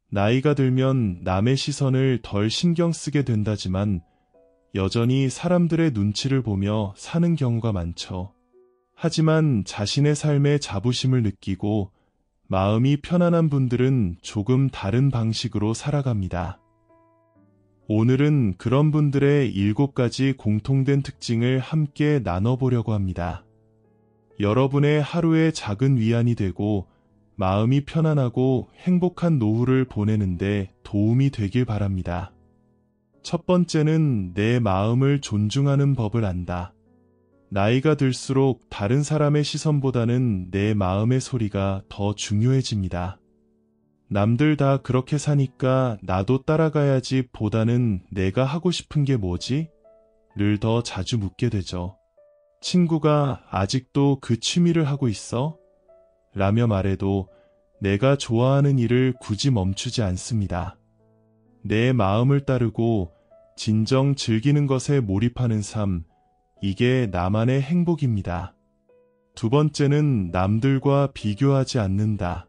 나이가 들면 남의 시선을 덜 신경 쓰게 된다지만 여전히 사람들의 눈치를 보며 사는 경우가 많죠. 하지만 자신의 삶에 자부심을 느끼고 마음이 편안한 분들은 조금 다른 방식으로 살아갑니다. 오늘은 그런 분들의 7가지 공통된 특징을 함께 나눠보려고 합니다. 여러분의 하루의 작은 위안이 되고 마음이 편안하고 행복한 노후를 보내는데 도움이 되길 바랍니다. 첫 번째는 내 마음을 존중하는 법을 안다. 나이가 들수록 다른 사람의 시선보다는 내 마음의 소리가 더 중요해집니다. 남들 다 그렇게 사니까 나도 따라가야지 보다는 내가 하고 싶은 게 뭐지? 를 더 자주 묻게 되죠. 친구가 아직도 그 취미를 하고 있어? 라며 말해도 내가 좋아하는 일을 굳이 멈추지 않습니다. 내 마음을 따르고 진정 즐기는 것에 몰입하는 삶, 이게 나만의 행복입니다. 두 번째는 남들과 비교하지 않는다.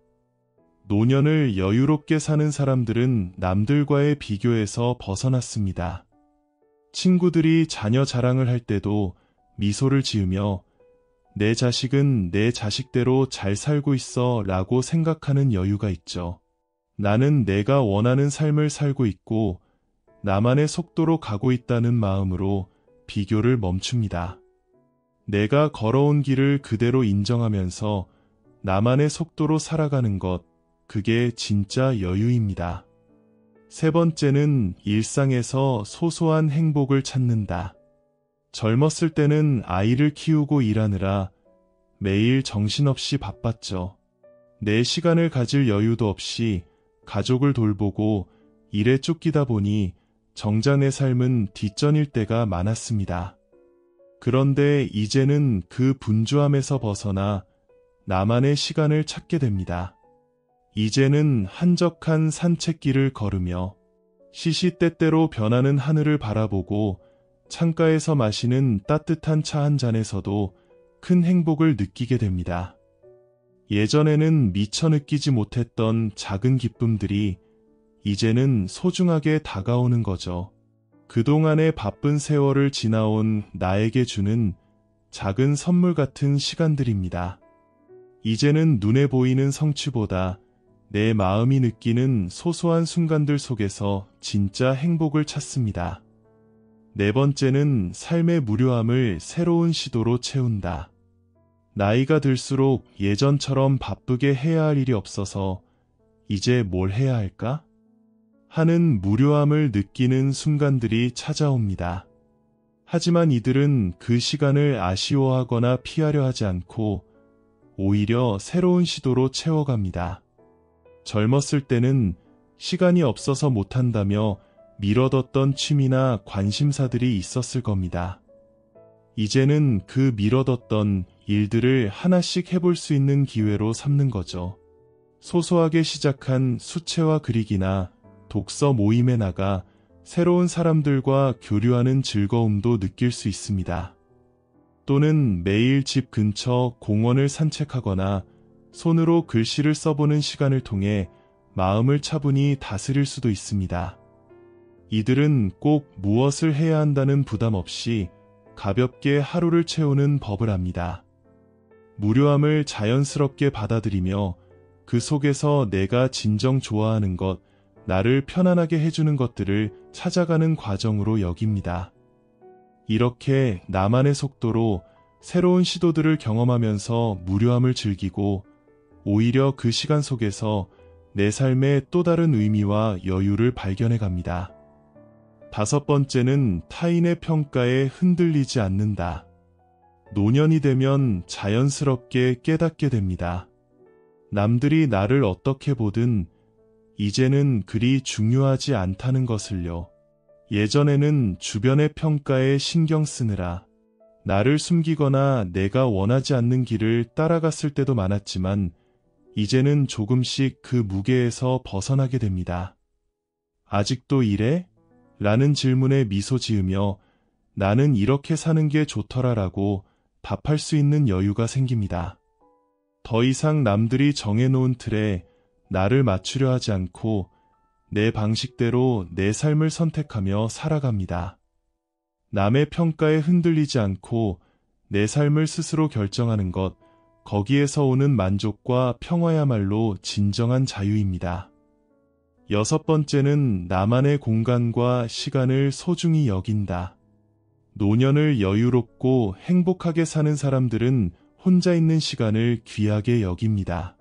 노년을 여유롭게 사는 사람들은 남들과의 비교에서 벗어났습니다. 친구들이 자녀 자랑을 할 때도 미소를 지으며 내 자식은 내 자식대로 잘 살고 있어 라고 생각하는 여유가 있죠. 나는 내가 원하는 삶을 살고 있고 나만의 속도로 가고 있다는 마음으로 비교를 멈춥니다. 내가 걸어온 길을 그대로 인정하면서 나만의 속도로 살아가는 것, 그게 진짜 여유입니다. 세 번째는 일상에서 소소한 행복을 찾는다. 젊었을 때는 아이를 키우고 일하느라 매일 정신없이 바빴죠. 내 시간을 가질 여유도 없이 가족을 돌보고 일에 쫓기다 보니 정작 내 삶은 뒷전일 때가 많았습니다. 그런데 이제는 그 분주함에서 벗어나 나만의 시간을 찾게 됩니다. 이제는 한적한 산책길을 걸으며 시시때때로 변하는 하늘을 바라보고 창가에서 마시는 따뜻한 차 한 잔에서도 큰 행복을 느끼게 됩니다. 예전에는 미처 느끼지 못했던 작은 기쁨들이 이제는 소중하게 다가오는 거죠. 그동안의 바쁜 세월을 지나온 나에게 주는 작은 선물 같은 시간들입니다. 이제는 눈에 보이는 성취보다 내 마음이 느끼는 소소한 순간들 속에서 진짜 행복을 찾습니다. 네 번째는 삶의 무료함을 새로운 시도로 채운다. 나이가 들수록 예전처럼 바쁘게 해야 할 일이 없어서 이제 뭘 해야 할까? 하는 무료함을 느끼는 순간들이 찾아옵니다. 하지만 이들은 그 시간을 아쉬워하거나 피하려 하지 않고 오히려 새로운 시도로 채워갑니다. 젊었을 때는 시간이 없어서 못한다며 미뤄뒀던 취미나 관심사들이 있었을 겁니다. 이제는 그 미뤄뒀던 일들을 하나씩 해볼 수 있는 기회로 삼는 거죠. 소소하게 시작한 수채화 그리기나 독서 모임에 나가 새로운 사람들과 교류하는 즐거움도 느낄 수 있습니다. 또는 매일 집 근처 공원을 산책하거나 손으로 글씨를 써보는 시간을 통해 마음을 차분히 다스릴 수도 있습니다. 이들은 꼭 무엇을 해야 한다는 부담 없이 가볍게 하루를 채우는 법을 압니다. 무료함을 자연스럽게 받아들이며 그 속에서 내가 진정 좋아하는 것, 나를 편안하게 해주는 것들을 찾아가는 과정으로 여깁니다. 이렇게 나만의 속도로 새로운 시도들을 경험하면서 무료함을 즐기고 오히려 그 시간 속에서 내 삶의 또 다른 의미와 여유를 발견해 갑니다. 다섯 번째는 타인의 평가에 흔들리지 않는다. 노년이 되면 자연스럽게 깨닫게 됩니다. 남들이 나를 어떻게 보든 이제는 그리 중요하지 않다는 것을요. 예전에는 주변의 평가에 신경 쓰느라 나를 숨기거나 내가 원하지 않는 길을 따라갔을 때도 많았지만 이제는 조금씩 그 무게에서 벗어나게 됩니다. 아직도 이래? 라는 질문에 미소 지으며 나는 이렇게 사는 게 좋더라 라고 답할 수 있는 여유가 생깁니다. 더 이상 남들이 정해놓은 틀에 나를 맞추려 하지 않고 내 방식대로 내 삶을 선택하며 살아갑니다. 남의 평가에 흔들리지 않고 내 삶을 스스로 결정하는 것, 거기에서 오는 만족과 평화야말로 진정한 자유입니다. 여섯 번째는 나만의 공간과 시간을 소중히 여긴다. 노년을 여유롭고 행복하게 사는 사람들은 혼자 있는 시간을 귀하게 여깁니다.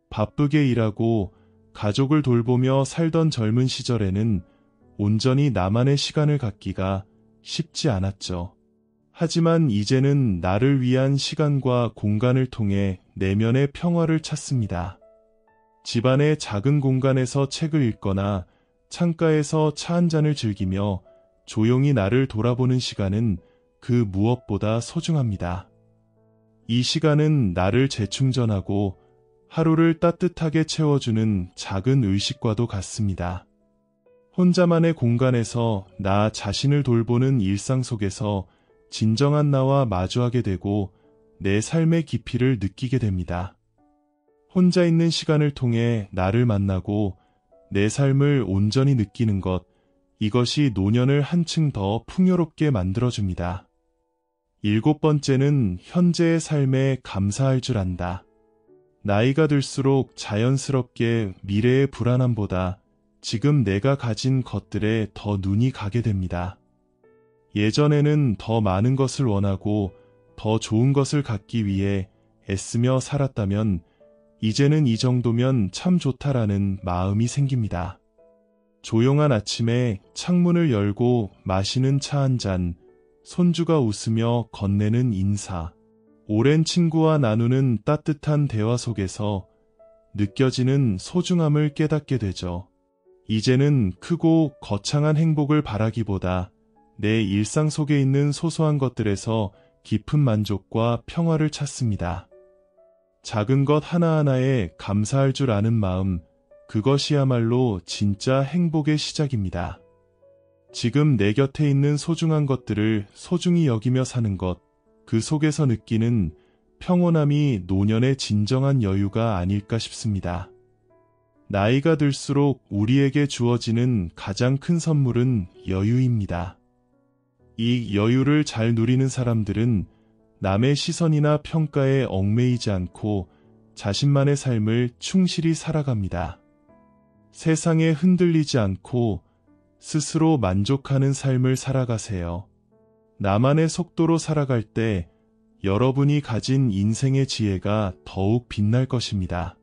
바쁘게 일하고 가족을 돌보며 살던 젊은 시절에는 온전히 나만의 시간을 갖기가 쉽지 않았죠. 하지만 이제는 나를 위한 시간과 공간을 통해 내면의 평화를 찾습니다. 집안의 작은 공간에서 책을 읽거나 창가에서 차 한 잔을 즐기며 조용히 나를 돌아보는 시간은 그 무엇보다 소중합니다. 이 시간은 나를 재충전하고 하루를 따뜻하게 채워주는 작은 의식과도 같습니다. 혼자만의 공간에서 나 자신을 돌보는 일상 속에서 진정한 나와 마주하게 되고 내 삶의 깊이를 느끼게 됩니다. 혼자 있는 시간을 통해 나를 만나고 내 삶을 온전히 느끼는 것, 이것이 노년을 한층 더 풍요롭게 만들어줍니다. 일곱 번째는 현재의 삶에 감사할 줄 안다. 나이가 들수록 자연스럽게 미래의 불안함보다 지금 내가 가진 것들에 더 눈이 가게 됩니다. 예전에는 더 많은 것을 원하고 더 좋은 것을 갖기 위해 애쓰며 살았다면 이제는 이 정도면 참 좋다라는 마음이 생깁니다. 조용한 아침에 창문을 열고 마시는 차 한 잔, 손주가 웃으며 건네는 인사, 오랜 친구와 나누는 따뜻한 대화 속에서 느껴지는 소중함을 깨닫게 되죠. 이제는 크고 거창한 행복을 바라기보다 내 일상 속에 있는 소소한 것들에서 깊은 만족과 평화를 찾습니다. 작은 것 하나하나에 감사할 줄 아는 마음, 그것이야말로 진짜 행복의 시작입니다. 지금 내 곁에 있는 소중한 것들을 소중히 여기며 사는 것, 그 속에서 느끼는 평온함이 노년의 진정한 여유가 아닐까 싶습니다. 나이가 들수록 우리에게 주어지는 가장 큰 선물은 여유입니다. 이 여유를 잘 누리는 사람들은 남의 시선이나 평가에 얽매이지 않고 자신만의 삶을 충실히 살아갑니다. 세상에 흔들리지 않고 스스로 만족하는 삶을 살아가세요. 나만의 속도로 살아갈 때 여러분이 가진 인생의 지혜가 더욱 빛날 것입니다.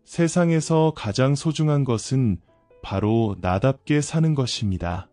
세상에서 가장 소중한 것은 바로 나답게 사는 것입니다.